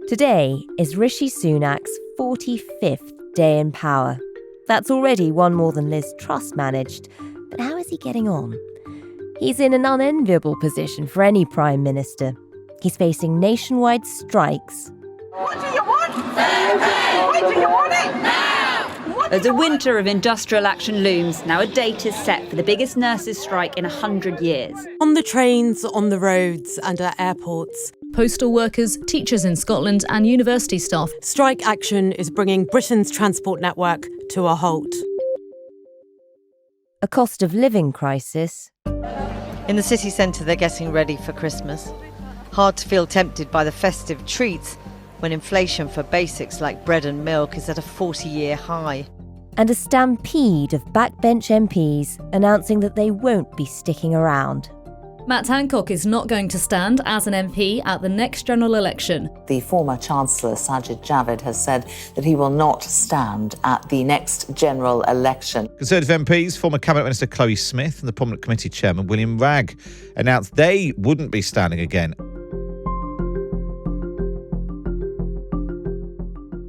Today is Rishi Sunak's 45th day in power. That's already one more than Liz Truss managed. But how is he getting on? He's in an unenviable position for any Prime Minister. He's facing nationwide strikes. What do you want? Why do you want it? Now! As a winter of industrial action looms, now a date is set for the biggest nurses' strike in 100 years. On the trains, on the roads and at airports. Postal workers, teachers in Scotland and university staff. Strike action is bringing Britain's transport network to a halt. A cost of living crisis. In the city centre, they're getting ready for Christmas. Hard to feel tempted by the festive treats when inflation for basics like bread and milk is at a 40-year high. And a stampede of backbench MPs announcing that they won't be sticking around. Matt Hancock is not going to stand as an MP at the next general election. The former Chancellor, Sajid Javid, has said that he will not stand at the next general election. Conservative MPs, former Cabinet Minister Chloe Smith and the Parliament Committee Chairman William Ragg announced they wouldn't be standing again.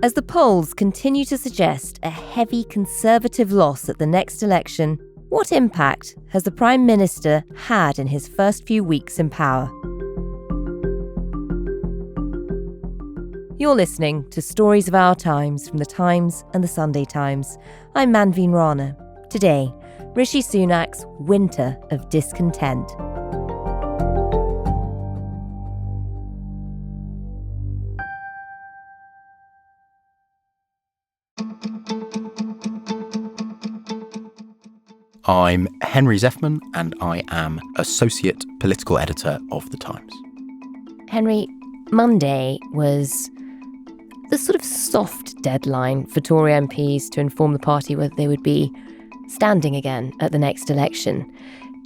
As the polls continue to suggest a heavy Conservative loss at the next election, what impact has the Prime Minister had in his first few weeks in power? You're listening to Stories of Our Times from The Times and The Sunday Times. I'm Manveen Rana. Today, Rishi Sunak's winter of discontent. I'm Henry Zeffman, and I am Associate Political Editor of The Times. Henry, Monday was the sort of soft deadline for Tory MPs to inform the party whether they would be standing again at the next election.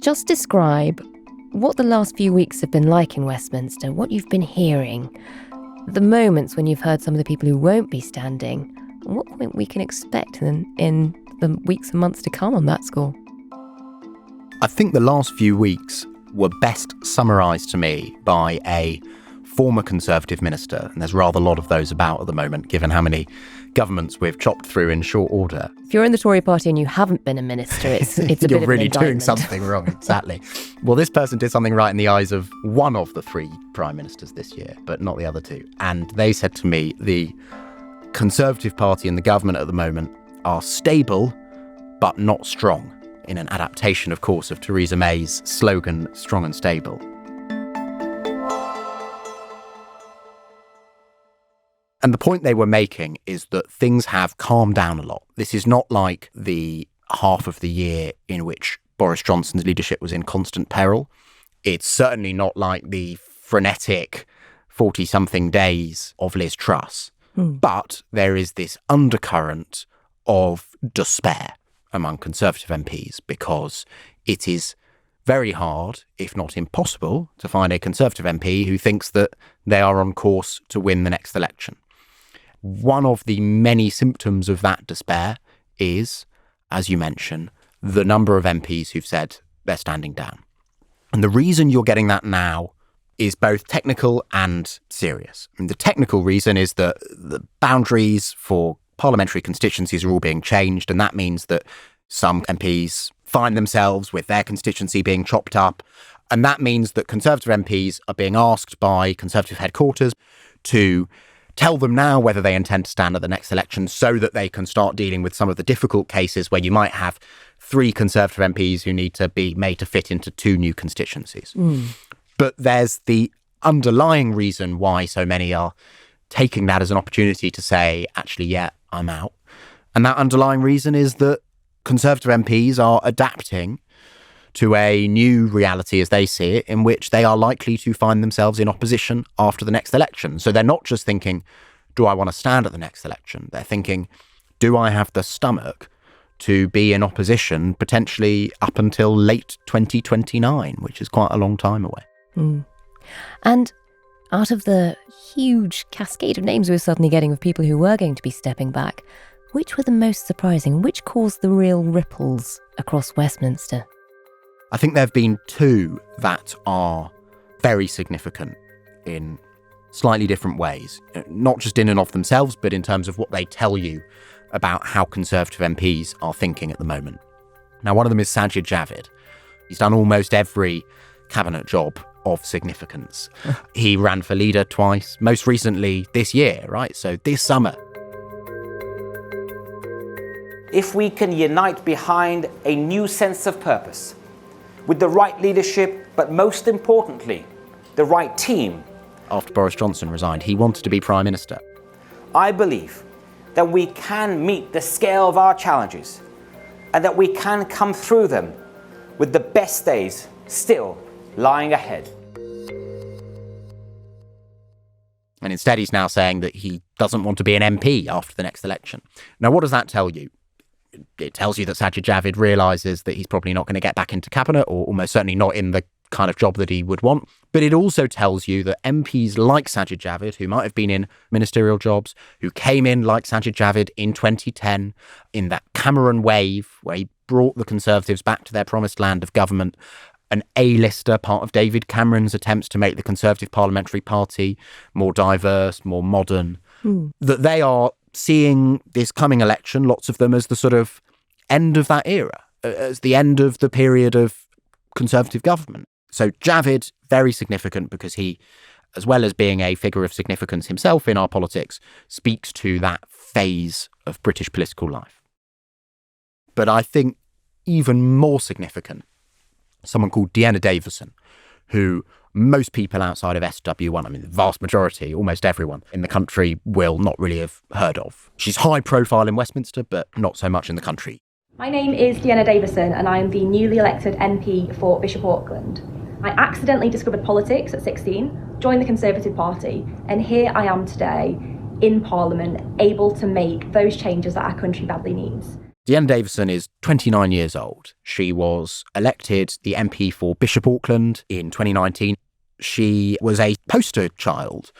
Just describe what the last few weeks have been like in Westminster, what you've been hearing, the moments when you've heard some of the people who won't be standing, and what point we can expect in the weeks and months to come on that score. I think the last few weeks were best summarised to me by a former Conservative minister, and there's rather a lot of those about at the moment, given how many governments we've chopped through in short order. If you're in the Tory party and you haven't been a minister, it's a bit of an You're really doing indictment. something wrong, exactly. Well, this person did something right in the eyes of one of the three prime ministers this year, but not the other two. And they said to me, the Conservative Party and the government at the moment are stable, but not strong, in an adaptation, of course, of Theresa May's slogan, strong and stable. And the point they were making is that things have calmed down a lot. This is not like the half of the year in which Boris Johnson's leadership was in constant peril. It's certainly not like the frenetic 40-something days of Liz Truss. But there is this undercurrent of despair among Conservative MPs because it is very hard, if not impossible, to find a Conservative MP who thinks that they are on course to win the next election. One of the many symptoms of that despair is, as you mentioned, the number of MPs who've said they're standing down. And the reason you're getting that now is both technical and serious. I mean, the technical reason is that the boundaries for parliamentary constituencies are all being changed, and that means that some MPs find themselves with their constituency being chopped up, and that means that Conservative MPs are being asked by Conservative headquarters to tell them now whether they intend to stand at the next election so that they can start dealing with some of the difficult cases where you might have 3 Conservative MPs who need to be made to fit into 2 new constituencies. But there's the underlying reason why so many are taking that as an opportunity to say, actually, yeah, I'm out. And that underlying reason is that Conservative MPs are adapting to a new reality as they see it, in which they are likely to find themselves in opposition after the next election. So they're not just thinking, do I want to stand at the next election? They're thinking, do I have the stomach to be in opposition potentially up until late 2029, which is quite a long time away. And out of the huge cascade of names we were suddenly getting of people who were going to be stepping back, which were the most surprising? Which caused the real ripples across Westminster? I think there have been 2 that are very significant in slightly different ways, not just in and of themselves, but in terms of what they tell you about how Conservative MPs are thinking at the moment. Now, one of them is Sajid Javid. He's done almost every cabinet job of significance. He ran for leader twice, most recently this year, right? So this summer. If we can unite behind a new sense of purpose, with the right leadership, but most importantly, the right team. After Boris Johnson resigned, he wanted to be Prime Minister. I believe that we can meet the scale of our challenges and that we can come through them with the best days still lying ahead. And instead, he's now saying that he doesn't want to be an MP after the next election. Now, what does that tell you? It tells you that Sajid Javid realises that he's probably not going to get back into cabinet, or almost certainly not in the kind of job that he would want. But it also tells you that MPs like Sajid Javid, who might have been in ministerial jobs, who came in like Sajid Javid in 2010, in that Cameron wave, where he brought the Conservatives back to their promised land of government, an A-lister, part of David Cameron's attempts to make the Conservative Parliamentary Party more diverse, more modern, that they are seeing this coming election, lots of them, as the sort of end of that era, as the end of the period of Conservative government. So Javid, very significant because he, as well as being a figure of significance himself in our politics, speaks to that phase of British political life. But I think even more significant, someone called Javid and Davison, who most people outside of SW1, I mean, the vast majority, almost everyone in the country will not really have heard of. She's high profile in Westminster, but not so much in the country. My name is Javid and Davison, and I am the newly elected MP for Bishop Auckland. I accidentally discovered politics at 16, joined the Conservative Party, and here I am today in Parliament, able to make those changes that our country badly needs. Javid and Davison is 29 years old. She was elected the MP for Bishop Auckland in 2019. She was a poster child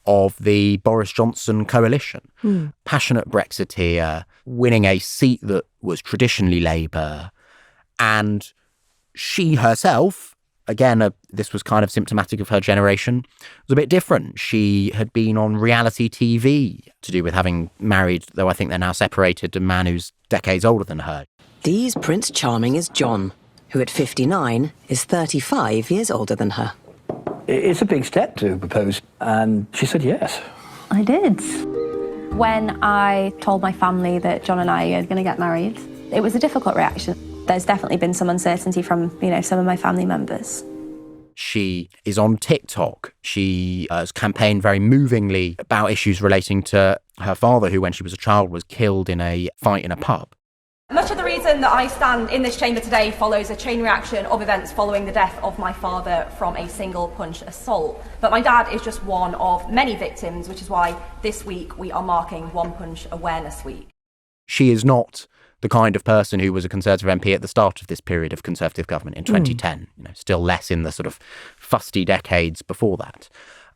of the Boris Johnson coalition. Passionate Brexiteer, winning a seat that was traditionally Labour. And she herself, again, this was kind of symptomatic of her generation, was a bit different. She had been on reality TV to do with having married, though I think they're now separated, a man who's decades older than her. These Prince Charming is John, who at 59 is 35 years older than her. It's a big step to propose, and she said yes. I did. When I told my family that John and I are going to get married, it was a difficult reaction. There's definitely been some uncertainty from, some of my family members. She is on TikTok. She has campaigned very movingly about issues relating to her father, who, when she was a child, was killed in a fight in a pub. Much of the reason that I stand in this chamber today follows a chain reaction of events following the death of my father from a single punch assault. But my dad is just one of many victims, which is why this week we are marking One Punch Awareness Week. She is not the kind of person who was a Conservative MP at the start of this period of Conservative government in 2010, still less in the sort of fusty decades before that.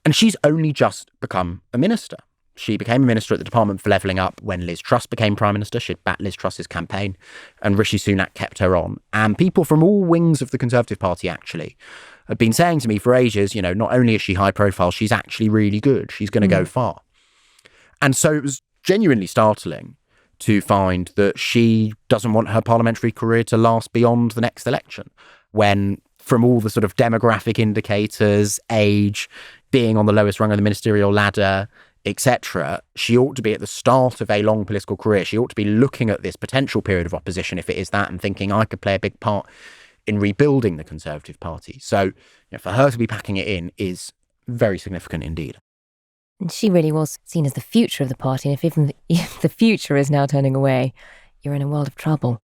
And she's only just become a minister. She became a minister at the Department for Levelling Up when Liz Truss became Prime Minister. She'd backed Liz Truss's campaign, and Rishi Sunak kept her on. And people from all wings of the Conservative Party, actually, have been saying to me for ages, not only is she high profile, she's actually really good. She's going to go far. And so it was genuinely startling to find that she doesn't want her parliamentary career to last beyond the next election, when from all the sort of demographic indicators, age, being on the lowest rung of the ministerial ladder, etc., she ought to be at the start of a long political career. She ought to be looking at this potential period of opposition, if it is that, and thinking, I could play a big part in rebuilding the Conservative Party. So for her to be packing it in is very significant indeed. And she really was seen as the future of the party, and if the future is now turning away, you're in a world of trouble.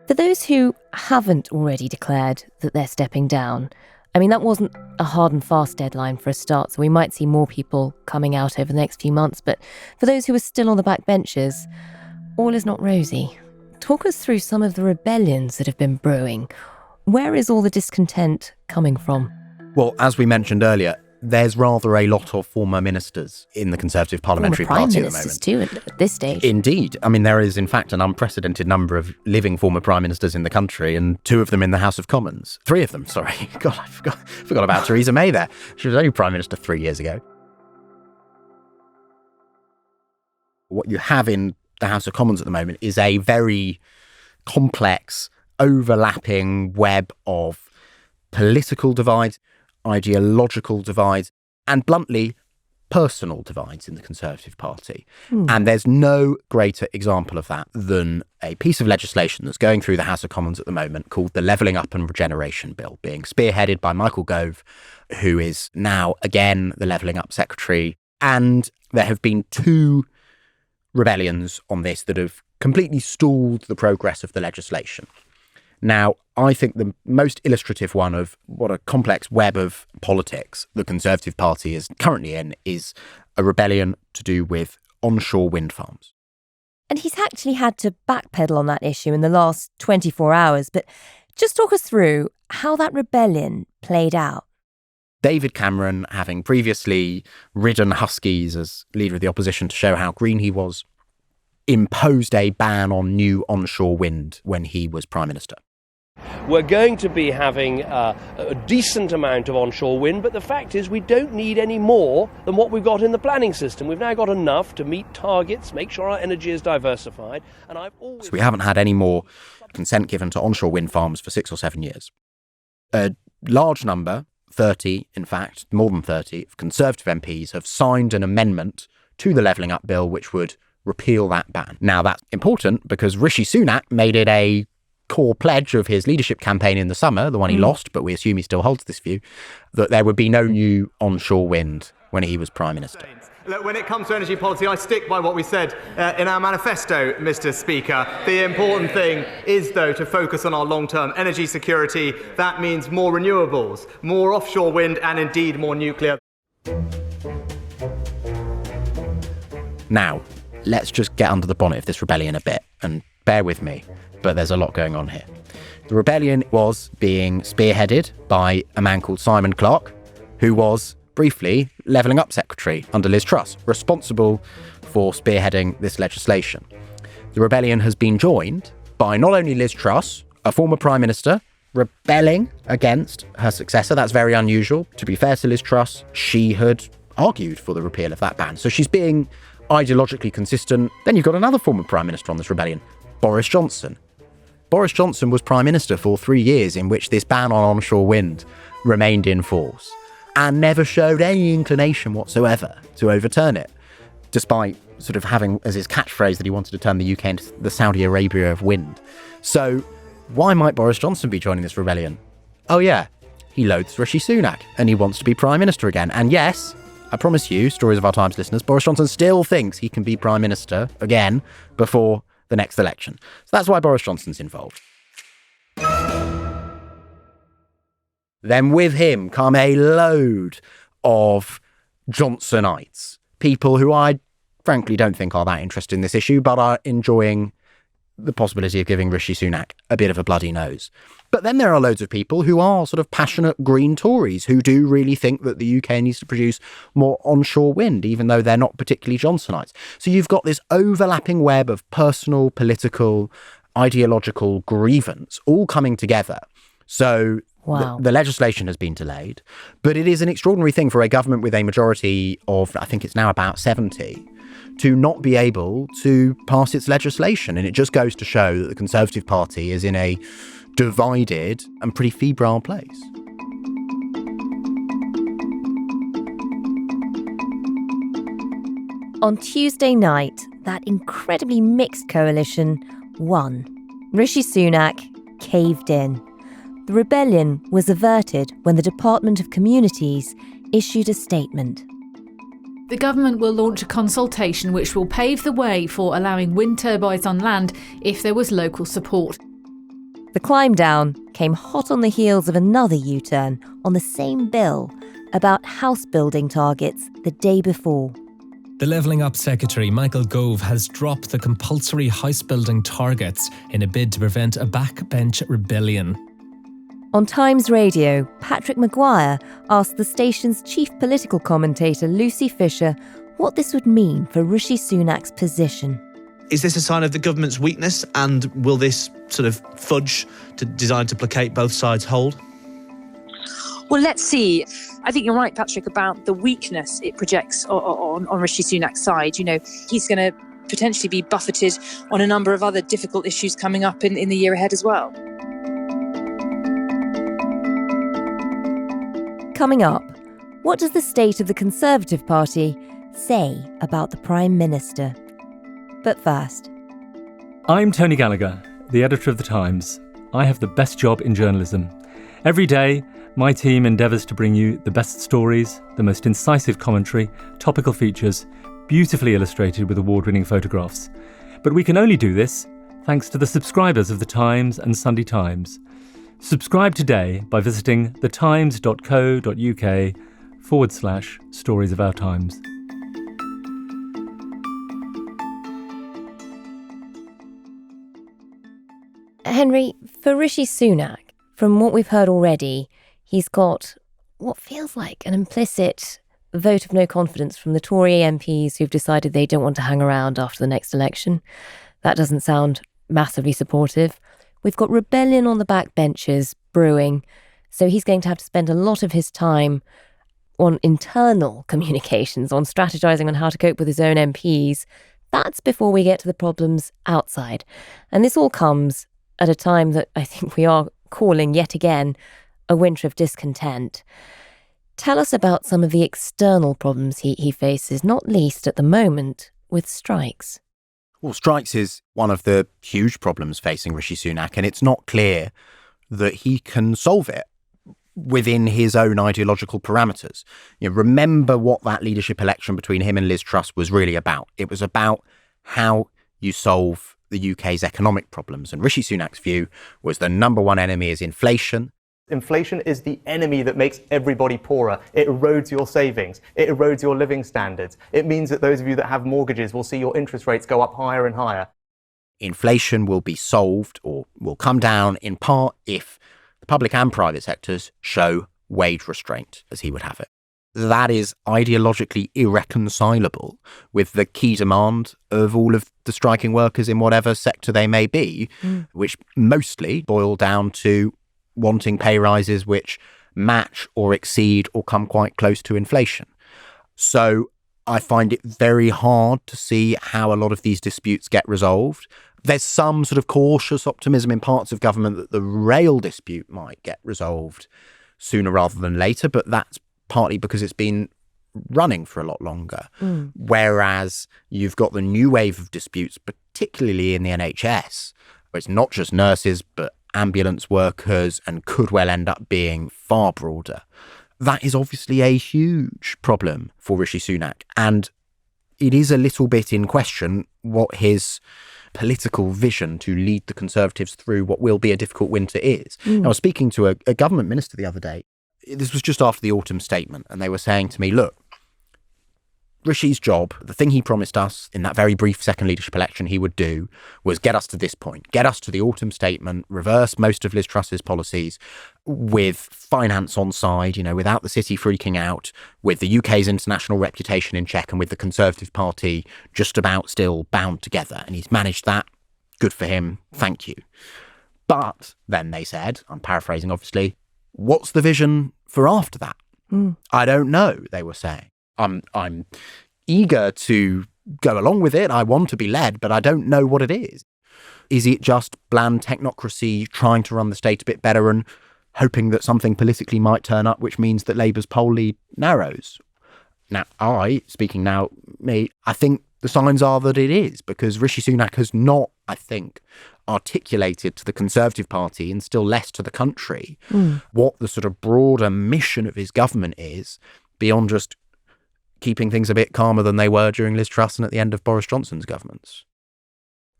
For those who haven't already declared that they're stepping down, that wasn't a hard and fast deadline for a start, so we might see more people coming out over the next few months. But for those who are still on the back benches, all is not rosy. Talk us through some of the rebellions that have been brewing. Where is all the discontent coming from? Well, as we mentioned earlier, there's rather a lot of former ministers in the Conservative Parliamentary Party at the moment. Prime ministers too at this stage. Indeed. I mean, there is, in fact, an unprecedented number of living former prime ministers in the country, and 2 of them in the House of Commons. 3 of them, sorry. God, I forgot about Theresa May there. She was only Prime Minister 3 years ago. What you have in the House of Commons at the moment is a very complex, overlapping web of political divides, ideological divides, and bluntly, personal divides in the Conservative Party. And there's no greater example of that than a piece of legislation that's going through the House of Commons at the moment called the Levelling Up and Regeneration Bill, being spearheaded by Michael Gove, who is now, again, the Levelling Up Secretary. And there have been 2 rebellions on this that have completely stalled the progress of the legislation. Now, I think the most illustrative one of what a complex web of politics the Conservative Party is currently in is a rebellion to do with onshore wind farms. And he's actually had to backpedal on that issue in the last 24 hours. But just talk us through how that rebellion played out. David Cameron, having previously ridden Huskies as leader of the opposition to show how green he was, imposed a ban on new onshore wind when he was Prime Minister. We're going to be having a decent amount of onshore wind, but the fact is we don't need any more than what we've got in the planning system. We've now got enough to meet targets, make sure our energy is diversified. And So we haven't had any more consent given to onshore wind farms for 6 or 7 years. A large number, 30 in fact, more than 30, of Conservative MPs have signed an amendment to the Levelling Up Bill which would repeal that ban. Now that's important because Rishi Sunak made it a core pledge of his leadership campaign in the summer, the one he lost, but we assume he still holds this view, that there would be no new onshore wind when he was Prime Minister. Look, when it comes to energy policy, I stick by what we said in our manifesto, Mr. Speaker. The important thing is, though, to focus on our long-term energy security. That means more renewables, more offshore wind, and indeed more nuclear. Now, let's just get under the bonnet of this rebellion a bit, and bear with me, but there's a lot going on here. The rebellion was being spearheaded by a man called Simon Clarke, who was briefly Levelling Up Secretary under Liz Truss, responsible for spearheading this legislation. The rebellion has been joined by not only Liz Truss, a former Prime Minister, rebelling against her successor. That's very unusual. To be fair to Liz Truss, she had argued for the repeal of that ban. So she's being ideologically consistent. Then you've got another former Prime Minister on this rebellion, Boris Johnson. Boris Johnson was Prime Minister for 3 years in which this ban on onshore wind remained in force and never showed any inclination whatsoever to overturn it, despite sort of having as his catchphrase that he wanted to turn the UK into the Saudi Arabia of wind. So why might Boris Johnson be joining this rebellion? Oh yeah, he loathes Rishi Sunak and he wants to be Prime Minister again. And yes, I promise you, Stories of Our Times listeners, Boris Johnson still thinks he can be Prime Minister again before the next election. So that's why Boris Johnson's involved. Then with him come a load of Johnsonites, people who I frankly don't think are that interested in this issue, but are enjoying the possibility of giving Rishi Sunak a bit of a bloody nose. But then there are loads of people who are sort of passionate Green Tories who do really think that the UK needs to produce more onshore wind, even though they're not particularly Johnsonites. So you've got this overlapping web of personal, political, ideological grievance all coming together. So wow. The legislation has been delayed, but it is an extraordinary thing for a government with a majority of, I think it's now about 70, to not be able to pass its legislation. And it just goes to show that the Conservative Party is in a divided and pretty febrile place. On Tuesday night, that incredibly mixed coalition won. Rishi Sunak caved in. The rebellion was averted when the Department of Communities issued a statement. The government will launch a consultation which will pave the way for allowing wind turbines on land if there was local support. The climb down came hot on the heels of another U-turn on the same bill about house building targets the day before. The Levelling Up Secretary, Michael Gove, has dropped the compulsory house building targets in a bid to prevent a backbench rebellion. On Times Radio, Patrick Maguire asked the station's chief political commentator Lucy Fisher what this would mean for Rishi Sunak's position. Is this a sign of the government's weakness, and will this sort of fudge designed to placate both sides hold? Well, let's see. I think you're right, Patrick, about the weakness it projects on Rishi Sunak's side. You know, he's going to potentially be buffeted on a number of other difficult issues coming up in the year ahead as well. Coming up, what does the state of the Conservative Party say about the Prime Minister? But first, I'm Tony Gallagher, the editor of The Times. I have the best job in journalism. Every day, my team endeavours to bring you the best stories, the most incisive commentary, topical features, beautifully illustrated with award-winning photographs. But we can only do this thanks to the subscribers of The Times and Sunday Times. Subscribe today by visiting thetimes.co.uk/stories of our times. Henry, for Rishi Sunak, from what we've heard already, he's got what feels like an implicit vote of no confidence from the Tory MPs who've decided they don't want to hang around after the next election. That doesn't sound massively supportive. We've got rebellion on the backbenches brewing, so he's going to have to spend a lot of his time on internal communications, on strategising on how to cope with his own MPs. That's before we get to the problems outside. And this all comes at a time that I think we are calling yet again a winter of discontent. Tell us about some of the external problems he faces, not least at the moment with strikes. Well, strikes is one of the huge problems facing Rishi Sunak, and it's not clear that he can solve it within his own ideological parameters. You know, remember what that leadership election between him and Liz Truss was really about. It was about how you solve the UK's economic problems. And Rishi Sunak's view was the number one enemy is inflation. Inflation is the enemy that makes everybody poorer. It erodes your savings. It erodes your living standards. It means that those of you that have mortgages will see your interest rates go up higher and higher. Inflation will be solved or will come down in part if the public and private sectors show wage restraint, as he would have it. That is ideologically irreconcilable with the key demand of all of the striking workers in whatever sector they may be, which mostly boil down to wanting pay rises which match or exceed or come quite close to inflation. So I find it very hard to see how a lot of these disputes get resolved. There's some sort of cautious optimism in parts of government that the rail dispute might get resolved sooner rather than later, but that's partly because it's been running for a lot longer. Whereas you've got the new wave of disputes, particularly in the NHS, where it's not just nurses, but ambulance workers and could well end up being far broader. That is obviously a huge problem for Rishi Sunak. And it is a little bit in question what his political vision to lead the Conservatives through what will be a difficult winter is. I was speaking to a government minister the other day. This was just after the autumn statement, and they were saying to me, look, Rishi's job, the thing he promised us in that very brief second leadership election he would do, was get us to this point, get us to the autumn statement, reverse most of Liz Truss's policies with finance on side, you know, without the city freaking out, with the UK's international reputation in check, and with the Conservative Party just about still bound together. And he's managed that. Good for him. Thank you. But then they said, I'm paraphrasing obviously, what's the vision for after that? I don't know, they were saying. I'm eager to go along with it. I want to be led, but I don't know what it is. Is it just bland technocracy trying to run the state a bit better and hoping that something politically might turn up, which means that Labour's poll lead narrows? Now, I think the signs are that it is, because Rishi Sunak has not, I think, articulated to the Conservative Party and still less to the country what the sort of broader mission of his government is, beyond just keeping things a bit calmer than they were during Liz Truss and at the end of Boris Johnson's governments.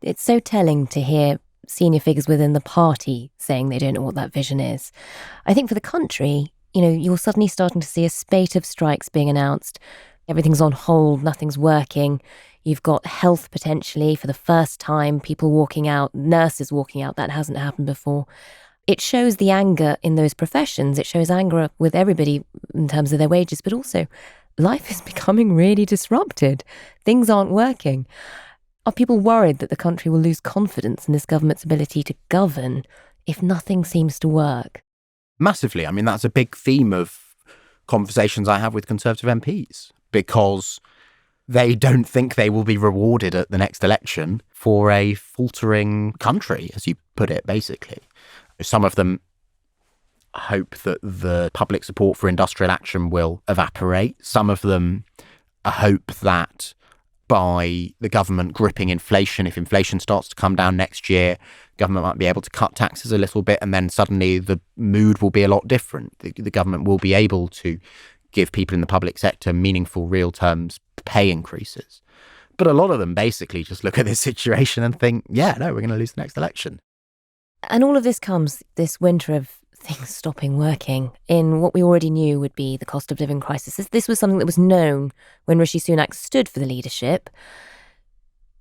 It's so telling to hear senior figures within the party saying they don't know what that vision is. I think for the country, you know, you're suddenly starting to see a spate of strikes being announced. Everything's on hold, nothing's working. You've got health potentially for the first time, people walking out, nurses walking out. That hasn't happened before. it shows the anger in those professions. It shows anger with everybody in terms of their wages, but also life is becoming really disrupted. Things aren't working. Are people worried that the country will lose confidence in this government's ability to govern if nothing seems to work? Massively. I mean, that's a big theme of conversations I have with Conservative MPs, because they don't think they will be rewarded at the next election for a faltering country, as you put it, basically. Some of them hope that the public support for industrial action will evaporate. Some of them hope that by the government gripping inflation, if inflation starts to come down next year, government might be able to cut taxes a little bit, and then suddenly the mood will be a lot different. The government will be able to give people in the public sector meaningful, real terms pay increases. But a lot of them basically just look at this situation and think, yeah, no, we're going to lose the next election. And all of this comes this winter of things stopping working in what we already knew would be the cost of living crisis. This was something that was known when Rishi Sunak stood for the leadership.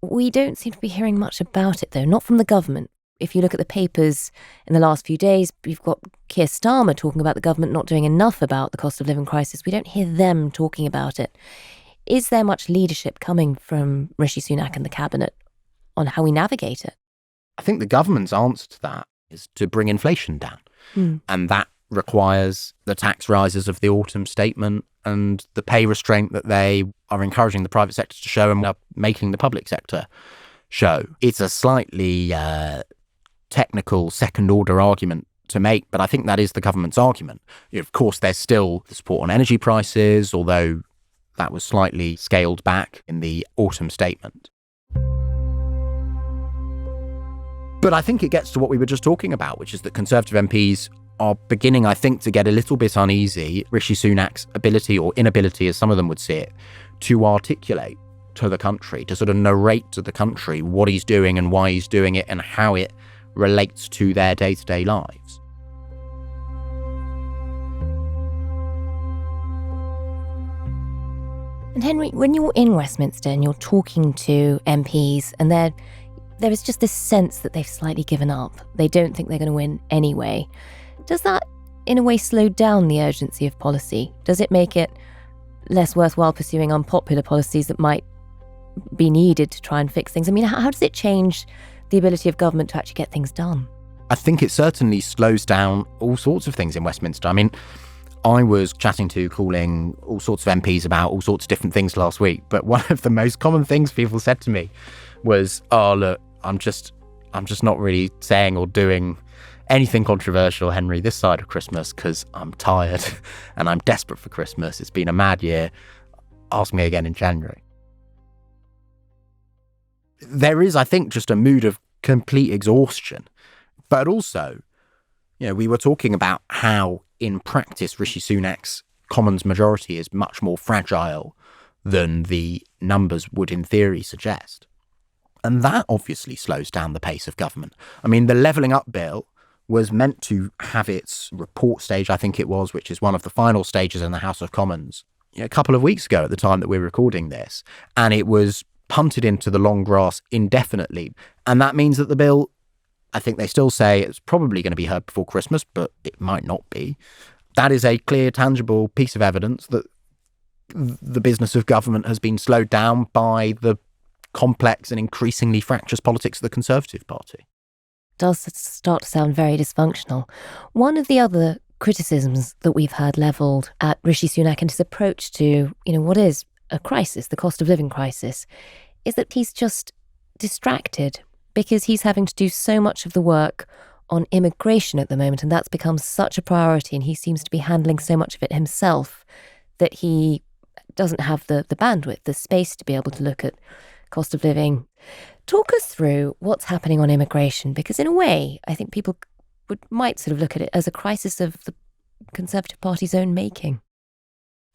We don't seem to be hearing much about it, though, not from the government. If you look at the papers in the last few days, you've got Keir Starmer talking about the government not doing enough about the cost of living crisis. We don't hear them talking about it. Is there much leadership coming from Rishi Sunak and the cabinet on how we navigate it? I think the government's answer to that is to bring inflation down. And that requires the tax rises of the autumn statement and the pay restraint that they are encouraging the private sector to show and are making the public sector show. It's a slightly technical second-order argument to make, but I think that is the government's argument. Of course, there's still the support on energy prices, although that was slightly scaled back in the autumn statement. But I think it gets to what we were just talking about, which is that Conservative MPs are beginning, I think, to get a little bit uneasy. Rishi Sunak's ability or inability, as some of them would see it, to articulate to the country, to sort of narrate to the country what he's doing and why he's doing it and how it relates to their day-to-day lives. And Henry, when you're in Westminster and you're talking to MPs and there is just this sense that they've slightly given up. They don't think they're going to win anyway. Does that, in a way, slow down the urgency of policy? Does it make it less worthwhile pursuing unpopular policies that might be needed to try and fix things? I mean, how does it change the ability of government to actually get things done? I think it certainly slows down all sorts of things in Westminster. I mean, I was calling all sorts of MPs about all sorts of different things last week, but one of the most common things people said to me was, oh, look, I'm just not really saying or doing anything controversial, Henry, this side of Christmas, because I'm tired and I'm desperate for Christmas. It's been a mad year. Ask me again in January. There is, I think, just a mood of complete exhaustion. But also, we were talking about how, in practice, Rishi Sunak's Commons majority is much more fragile than the numbers would, in theory, suggest. And that obviously slows down the pace of government. I mean, the Levelling Up Bill was meant to have its report stage, I think it was, which is one of the final stages in the House of Commons, a couple of weeks ago at the time that we're recording this. And it was punted into the long grass indefinitely. And that means that the bill, I think they still say it's probably going to be heard before Christmas, but it might not be. That is a clear, tangible piece of evidence that the business of government has been slowed down by the complex and increasingly fractious politics of the Conservative Party. Does start to sound very dysfunctional. One of the other criticisms that we've heard levelled at Rishi Sunak and his approach to, what is a crisis, the cost of living crisis, is that he's just distracted because he's having to do so much of the work on immigration at the moment, and that's become such a priority, and he seems to be handling so much of it himself that he doesn't have the bandwidth, the space to be able to look at cost of living. Talk us through what's happening on immigration, because in a way, I think people might sort of look at it as a crisis of the Conservative Party's own making.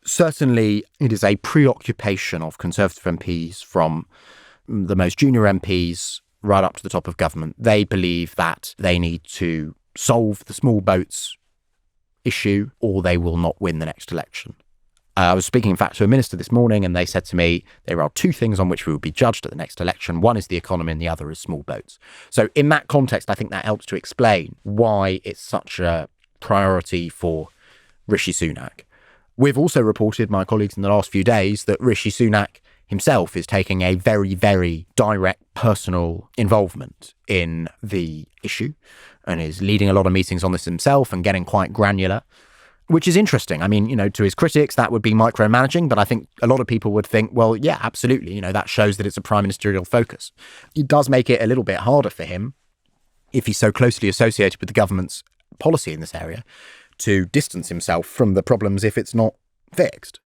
Certainly, it is a preoccupation of Conservative MPs, from the most junior MPs right up to the top of government. They believe that they need to solve the small boats issue or they will not win the next election. I was speaking, in fact, to a minister this morning, and they said to me, there are two things on which we will be judged at the next election. One is the economy and the other is small boats. So in that context, I think that helps to explain why it's such a priority for Rishi Sunak. We've also reported, my colleagues, in the last few days that Rishi Sunak himself is taking a very, very direct personal involvement in the issue and is leading a lot of meetings on this himself and getting quite granular, which is interesting. I mean, to his critics, that would be micromanaging, but I think a lot of people would think, well, yeah, absolutely. That shows that it's a prime ministerial focus. It does make it a little bit harder for him, if he's so closely associated with the government's policy in this area, to distance himself from the problems if it's not fixed.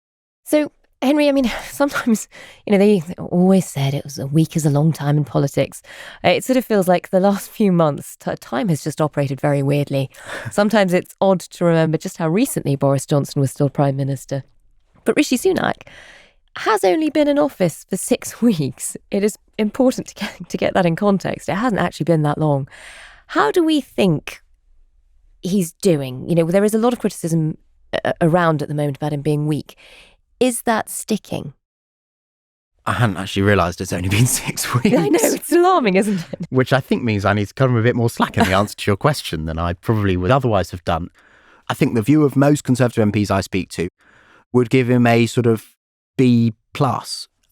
So, Henry, I mean, sometimes, they always said it was a week is a long time in politics. It sort of feels like the last few months, time has just operated very weirdly. Sometimes it's odd to remember just how recently Boris Johnson was still Prime Minister. But Rishi Sunak has only been in office for 6 weeks. It is important to get that in context. It hasn't actually been that long. How do we think he's doing? There is a lot of criticism around at the moment about him being weak. Is that sticking? I hadn't actually realised it's only been 6 weeks. I know, it's alarming, isn't it? Which I think means I need to cut him a bit more slack in the answer to your question than I probably would otherwise have done. I think the view of most Conservative MPs I speak to would give him a sort of B+.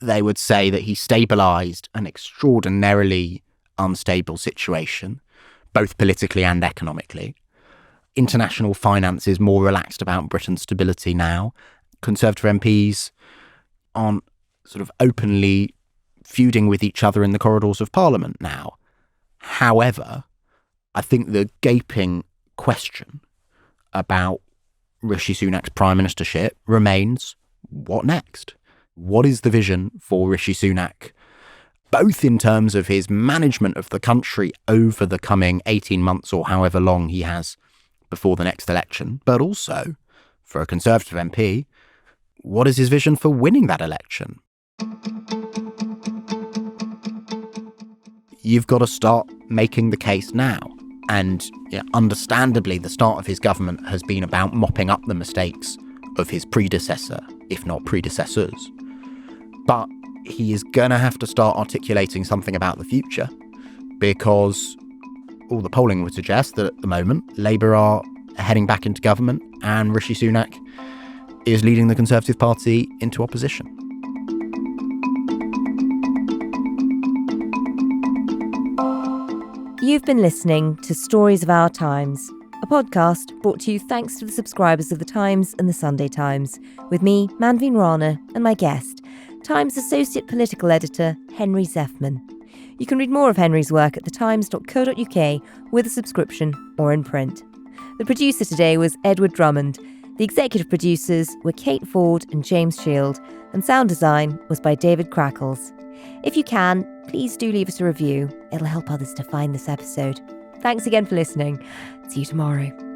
They would say that he stabilised an extraordinarily unstable situation, both politically and economically. International finance is more relaxed about Britain's stability now. Conservative MPs aren't sort of openly feuding with each other in the corridors of Parliament now. However, I think the gaping question about Rishi Sunak's prime ministership remains, what next? What is the vision for Rishi Sunak, both in terms of his management of the country over the coming 18 months or however long he has before the next election, but also, for a Conservative MP, what is his vision for winning that election? You've got to start making the case now. And understandably, the start of his government has been about mopping up the mistakes of his predecessor, if not predecessors. But he is going to have to start articulating something about the future, because all the polling would suggest that at the moment, Labour are heading back into government and Rishi Sunak is leading the Conservative Party into opposition. You've been listening to Stories of Our Times, a podcast brought to you thanks to the subscribers of The Times and The Sunday Times, with me, Manveen Rana, and my guest, Times Associate Political Editor Henry Zeffman. You can read more of Henry's work at thetimes.co.uk with a subscription or in print. The producer today was Edward Drummond. The executive producers were Kate Ford and James Shield, and sound design was by David Crackles. If you can, please do leave us a review. It'll help others to find this episode. Thanks again for listening. See you tomorrow.